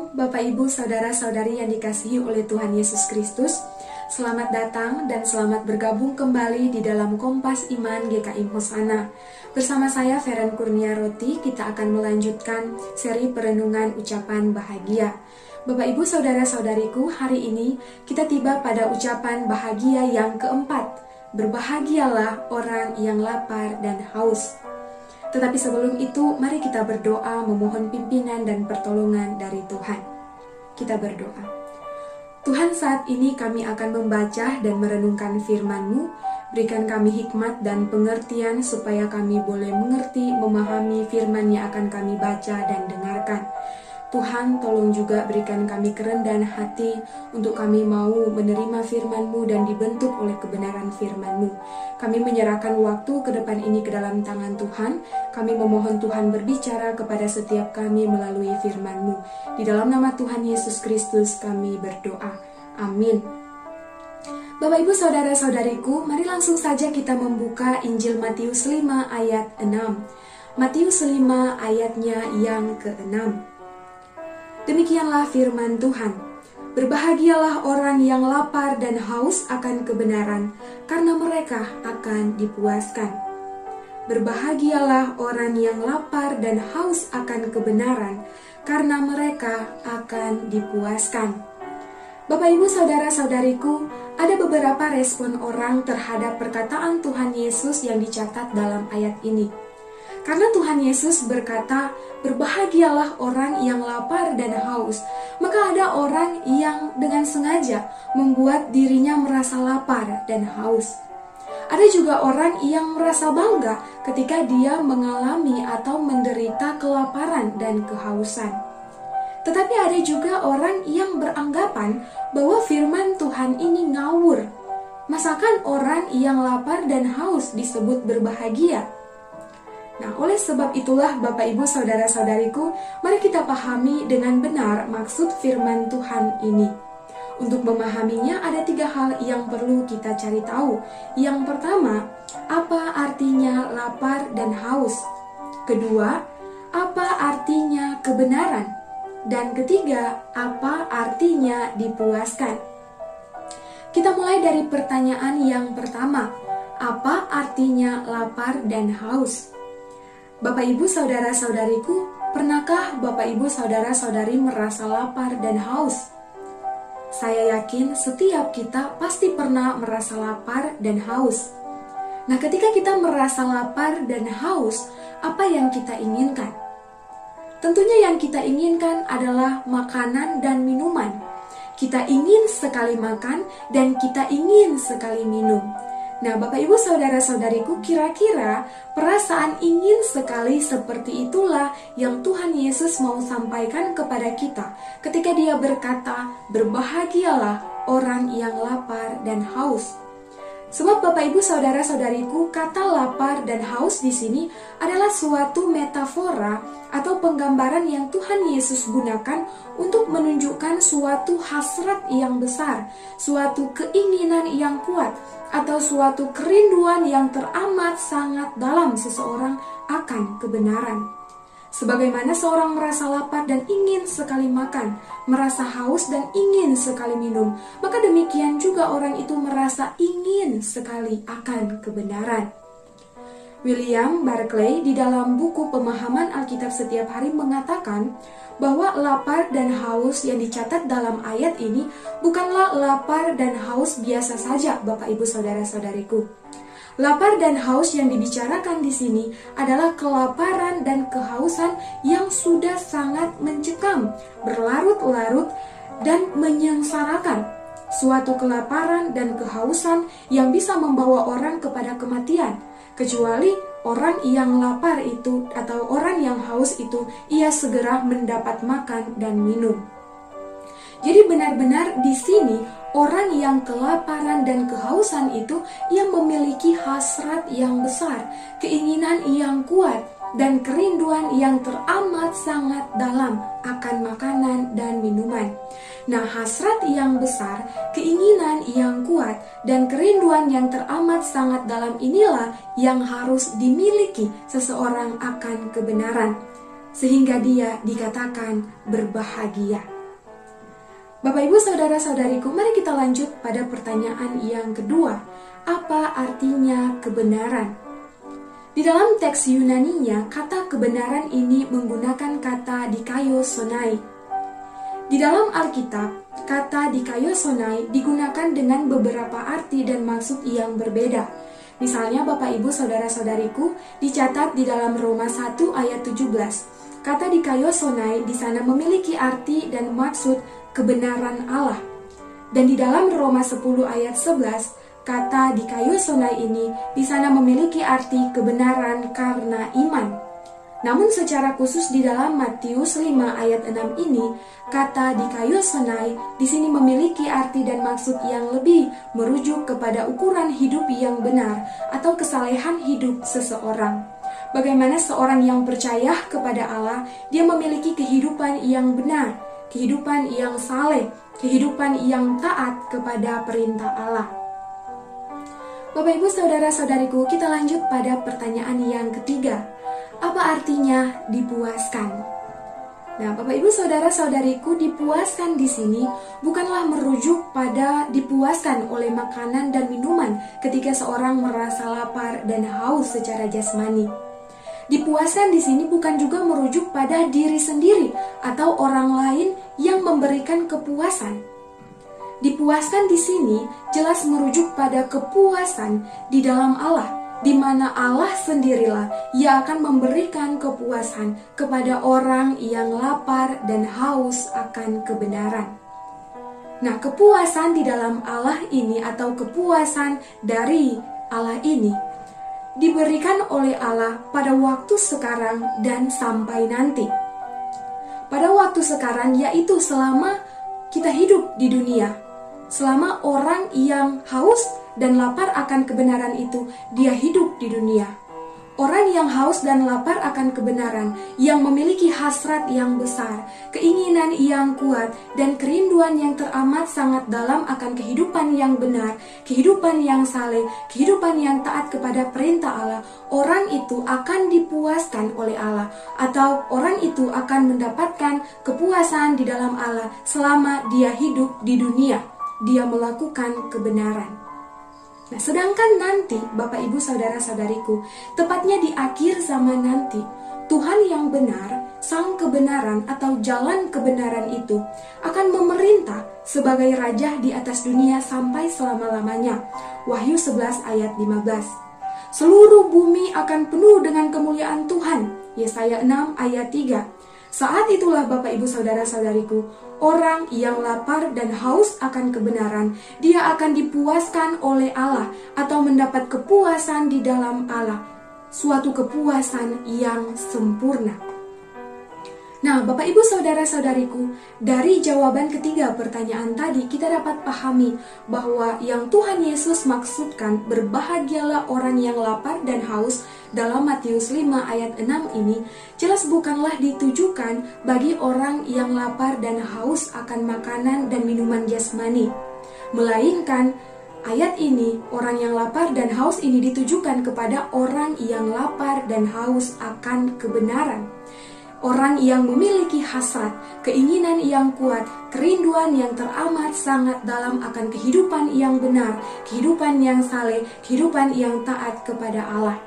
Shalom, Bapak Ibu, Saudara-saudari yang dikasihi oleh Tuhan Yesus Kristus. Selamat datang dan selamat bergabung kembali di dalam Kompas Iman GKI Hosana. Bersama saya Feren Kurnia Roti, kita akan melanjutkan seri perenungan ucapan bahagia. Bapak Ibu, Saudara-saudariku, hari ini kita tiba pada ucapan bahagia yang keempat. Berbahagialah orang yang lapar dan haus. Tetapi sebelum itu, mari kita berdoa memohon pimpinan dan pertolongan dari Tuhan. Kita berdoa. Tuhan, saat ini kami akan membaca dan merenungkan firman-Mu. Berikan kami hikmat dan pengertian supaya kami boleh mengerti, memahami firman yang akan kami baca dan dengarkan. Tuhan, tolong juga berikan kami kerendahan hati untuk kami mau menerima firman-Mu dan dibentuk oleh kebenaran firman-Mu. Kami menyerahkan waktu ke depan ini ke dalam tangan Tuhan. Kami memohon Tuhan berbicara kepada setiap kami melalui firman-Mu. Di dalam nama Tuhan Yesus Kristus kami berdoa. Amin. Bapak Ibu Saudara-saudariku, mari langsung saja kita membuka Injil Matius 5 ayat 6. Matius 5 ayatnya yang ke-6. Demikianlah firman Tuhan. Berbahagialah orang yang lapar dan haus akan kebenaran, karena mereka akan dipuaskan. Berbahagialah orang yang lapar dan haus akan kebenaran, karena mereka akan dipuaskan. Bapak Ibu Saudara-saudariku, ada beberapa respon orang terhadap perkataan Tuhan Yesus yang dicatat dalam ayat ini. Karena Tuhan Yesus berkata, berbahagialah orang yang lapar dan haus, maka ada orang yang dengan sengaja membuat dirinya merasa lapar dan haus. Ada juga orang yang merasa bangga ketika dia mengalami atau menderita kelaparan dan kehausan. Tetapi ada juga orang yang beranggapan bahwa firman Tuhan ini ngawur. Masakan orang yang lapar dan haus disebut berbahagia? Nah, oleh sebab itulah Bapak Ibu Saudara-saudariku, mari kita pahami dengan benar maksud firman Tuhan ini. Untuk memahaminya ada 3 hal yang perlu kita cari tahu. Yang pertama, apa artinya lapar dan haus? Kedua, apa artinya kebenaran? Dan ketiga, apa artinya dipuaskan? Kita mulai dari pertanyaan yang pertama, apa artinya lapar dan haus? Bapak Ibu Saudara-saudariku, pernahkah Bapak Ibu Saudara-saudari merasa lapar dan haus? Saya yakin setiap kita pasti pernah merasa lapar dan haus. Nah, ketika kita merasa lapar dan haus, apa yang kita inginkan? Tentunya yang kita inginkan adalah makanan dan minuman. Kita ingin sekali makan dan kita ingin sekali minum. Nah, Bapak Ibu Saudara-saudariku, kira-kira perasaan ingin sekali seperti itulah yang Tuhan Yesus mau sampaikan kepada kita ketika Dia berkata, berbahagialah orang yang lapar dan haus. Sebab Bapak Ibu Saudara-saudariku, kata lapar dan haus di sini adalah suatu metafora atau penggambaran yang Tuhan Yesus gunakan untuk menunjukkan suatu hasrat yang besar, suatu keinginan yang kuat, atau suatu kerinduan yang teramat sangat dalam seseorang akan kebenaran. Sebagaimana seorang merasa lapar dan ingin sekali makan, merasa haus dan ingin sekali minum, maka demikian juga orang itu merasa ingin sekali akan kebenaran. William Barclay di dalam buku Pemahaman Alkitab Setiap Hari mengatakan bahwa lapar dan haus yang dicatat dalam ayat ini bukanlah lapar dan haus biasa saja, Bapak Ibu Saudara-saudariku. Lapar dan haus yang dibicarakan di sini adalah kelaparan dan kehausan yang sudah sangat mencekam, berlarut-larut, dan menyengsarakan. Suatu kelaparan dan kehausan yang bisa membawa orang kepada kematian, kecuali orang yang lapar itu atau orang yang haus itu, ia segera mendapat makan dan minum. Jadi benar-benar di sini orang yang kelaparan dan kehausan itu ia memiliki hasrat yang besar, keinginan yang kuat, dan kerinduan yang teramat sangat dalam akan makanan dan minuman. Nah, hasrat yang besar, keinginan yang kuat, dan kerinduan yang teramat sangat dalam inilah yang harus dimiliki seseorang akan kebenaran, sehingga dia dikatakan berbahagia. Bapak, Ibu, Saudara-saudariku, mari kita lanjut pada pertanyaan yang kedua. Apa artinya kebenaran? Di dalam teks Yunaninya, kata kebenaran ini menggunakan kata dikaiosonai. Di dalam Alkitab, kata dikaiosonai digunakan dengan beberapa arti dan maksud yang berbeda. Misalnya, Bapak, Ibu, Saudara-saudariku, dicatat di dalam Roma 1 ayat 17. Kata dikaiosonai di sana memiliki arti dan maksud kebenaran Allah. Dan di dalam Roma 10 ayat 11, kata dikaiosonai ini di sana memiliki arti kebenaran karena iman. Namun secara khusus di dalam Matius 5 ayat 6 ini, kata dikaiosonai di sini memiliki arti dan maksud yang lebih merujuk kepada ukuran hidup yang benar atau kesalehan hidup seseorang. Bagaimana seorang yang percaya kepada Allah, dia memiliki kehidupan yang benar, kehidupan yang saleh, kehidupan yang taat kepada perintah Allah. Bapak, Ibu, Saudara-saudariku, kita lanjut pada pertanyaan yang ketiga. Apa artinya dipuaskan? Nah, Bapak, Ibu, Saudara-saudariku, dipuaskan di sini bukanlah merujuk pada dipuaskan oleh makanan dan minuman ketika seorang merasa lapar dan haus secara jasmani. Dipuaskan di sini bukan juga merujuk pada diri sendiri atau orang lain yang memberikan kepuasan. Dipuaskan di sini jelas merujuk pada kepuasan di dalam Allah, di mana Allah sendirilah yang akan memberikan kepuasan kepada orang yang lapar dan haus akan kebenaran. Nah, kepuasan di dalam Allah ini atau kepuasan dari Allah ini diberikan oleh Allah pada waktu sekarang dan sampai nanti. Pada waktu sekarang, yaitu selama kita hidup di dunia, selama orang yang haus dan lapar akan kebenaran itu, dia hidup di dunia. Orang yang haus dan lapar akan kebenaran, yang memiliki hasrat yang besar, keinginan yang kuat, dan kerinduan yang teramat sangat dalam akan kehidupan yang benar, kehidupan yang saleh, kehidupan yang taat kepada perintah Allah, orang itu akan dipuaskan oleh Allah, atau orang itu akan mendapatkan kepuasan di dalam Allah selama dia hidup di dunia, dia melakukan kebenaran. Nah, sedangkan nanti, Bapak, Ibu, Saudara-saudariku, tepatnya di akhir zaman nanti, Tuhan yang benar, sang kebenaran atau jalan kebenaran itu akan memerintah sebagai raja di atas dunia sampai selama-lamanya. Wahyu 11 ayat 15. Seluruh bumi akan penuh dengan kemuliaan Tuhan. Yesaya 6 ayat 3. Saat itulah, Bapak, Ibu, Saudara-saudariku, orang yang lapar dan haus akan kebenaran, dia akan dipuaskan oleh Allah atau mendapat kepuasan di dalam Allah, suatu kepuasan yang sempurna. Nah, Bapak, Ibu, Saudara-saudariku, dari jawaban ketiga pertanyaan tadi kita dapat pahami bahwa yang Tuhan Yesus maksudkan berbahagialah orang yang lapar dan haus dalam Matius 5 ayat 6 ini jelas bukanlah ditujukan bagi orang yang lapar dan haus akan makanan dan minuman jasmani, melainkan ayat ini, orang yang lapar dan haus ini ditujukan kepada orang yang lapar dan haus akan kebenaran. Orang yang memiliki hasrat, keinginan yang kuat, kerinduan yang teramat sangat dalam akan kehidupan yang benar, kehidupan yang saleh, kehidupan yang taat kepada Allah.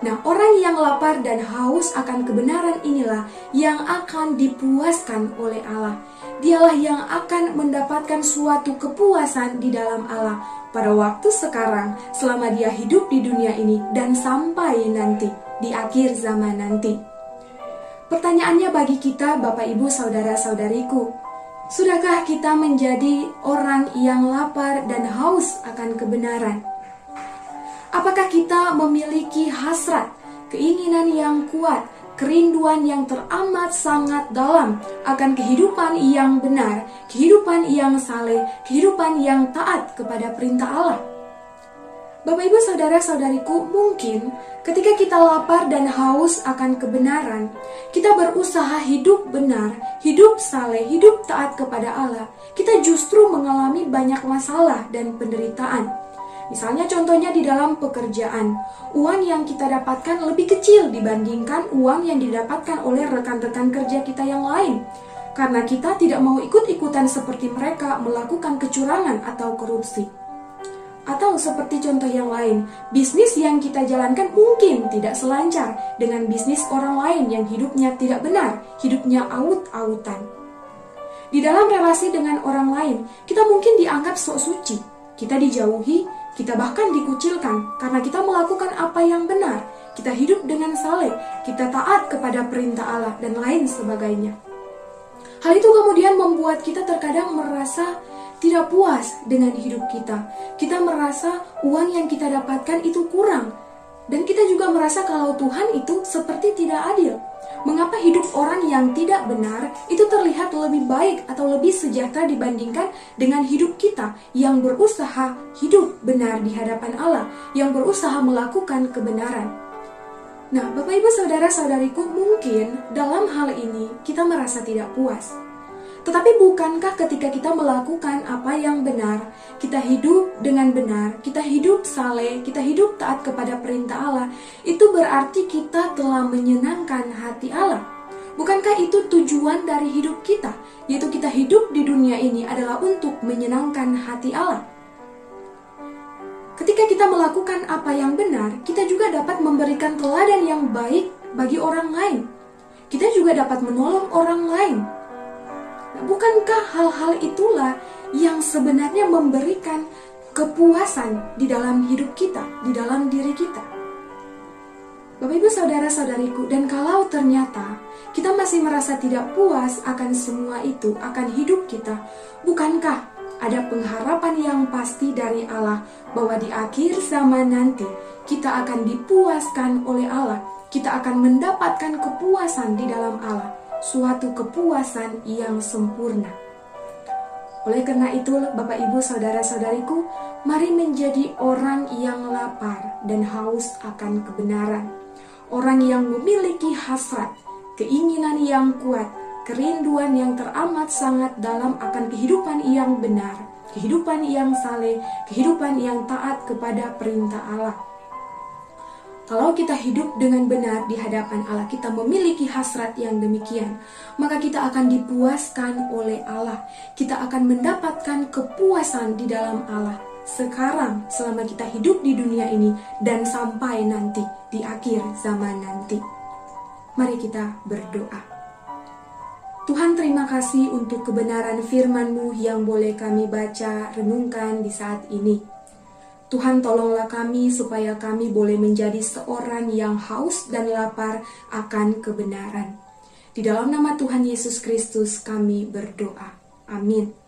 Nah, orang yang lapar dan haus akan kebenaran inilah yang akan dipuaskan oleh Allah. Dialah yang akan mendapatkan suatu kepuasan di dalam Allah pada waktu sekarang, selama dia hidup di dunia ini, dan sampai nanti, di akhir zaman nanti. Pertanyaannya bagi kita, Bapak, Ibu, Saudara-saudariku, sudahkah kita menjadi orang yang lapar dan haus akan kebenaran? Apakah kita memiliki hasrat, keinginan yang kuat, kerinduan yang teramat sangat dalam akan kehidupan yang benar, kehidupan yang saleh, kehidupan yang taat kepada perintah Allah? Bapak, Ibu, Saudara-saudariku, mungkin ketika kita lapar dan haus akan kebenaran, kita berusaha hidup benar, hidup saleh, hidup taat kepada Allah, kita justru mengalami banyak masalah dan penderitaan. Misalnya contohnya di dalam pekerjaan, uang yang kita dapatkan lebih kecil dibandingkan uang yang didapatkan oleh rekan-rekan kerja kita yang lain. karena kita tidak mau ikut-ikutan seperti mereka melakukan kecurangan atau korupsi. Atau seperti contoh yang lain, bisnis yang kita jalankan mungkin tidak selancar dengan bisnis orang lain yang hidupnya tidak benar, hidupnya aut-autan. Di dalam relasi dengan orang lain, kita mungkin dianggap sok suci, kita dijauhi, kita bahkan dikucilkan karena kita melakukan apa yang benar, kita hidup dengan saleh, kita taat kepada perintah Allah, dan lain sebagainya. Hal itu kemudian membuat kita terkadang merasa tidak puas dengan hidup kita. Kita merasa uang yang kita dapatkan itu kurang. Dan kita juga merasa kalau Tuhan itu seperti tidak adil. Mengapa hidup orang yang tidak benar itu terlihat lebih baik atau lebih sejahtera dibandingkan dengan hidup kita yang berusaha hidup benar di hadapan Allah, yang berusaha melakukan kebenaran. Nah, Bapak Ibu Saudara-saudariku, mungkin dalam hal ini kita merasa tidak puas. Tetapi bukankah ketika kita melakukan apa yang benar, kita hidup dengan benar, kita hidup saleh, kita hidup taat kepada perintah Allah, itu berarti kita telah menyenangkan hati Allah? Bukankah itu tujuan dari hidup kita, yaitu kita hidup di dunia ini adalah untuk menyenangkan hati Allah? Ketika kita melakukan apa yang benar, kita juga dapat memberikan teladan yang baik bagi orang lain. Kita juga dapat menolong orang lain. Bukankah hal-hal itulah yang sebenarnya memberikan kepuasan di dalam hidup kita, di dalam diri kita? Bapak Ibu Saudara-saudariku, dan kalau ternyata kita masih merasa tidak puas akan semua itu, akan hidup kita, bukankah ada pengharapan yang pasti dari Allah bahwa di akhir zaman nanti kita akan dipuaskan oleh Allah, kita akan mendapatkan kepuasan di dalam Allah, suatu kepuasan yang sempurna. Oleh karena itu, Bapak Ibu Saudara-saudariku, mari menjadi orang yang lapar dan haus akan kebenaran. Orang yang memiliki hasrat, keinginan yang kuat, kerinduan yang teramat sangat dalam akan kehidupan yang benar, kehidupan yang saleh, kehidupan yang taat kepada perintah Allah. Kalau kita hidup dengan benar di hadapan Allah, kita memiliki hasrat yang demikian, maka kita akan dipuaskan oleh Allah. Kita akan mendapatkan kepuasan di dalam Allah sekarang, selama kita hidup di dunia ini, dan sampai nanti di akhir zaman nanti. Mari kita berdoa. Tuhan, terima kasih untuk kebenaran firman-Mu yang boleh kami baca, renungkan di saat ini. Tuhan, tolonglah kami supaya kami boleh menjadi seorang yang haus dan lapar akan kebenaran. Di dalam nama Tuhan Yesus Kristus kami berdoa. Amin.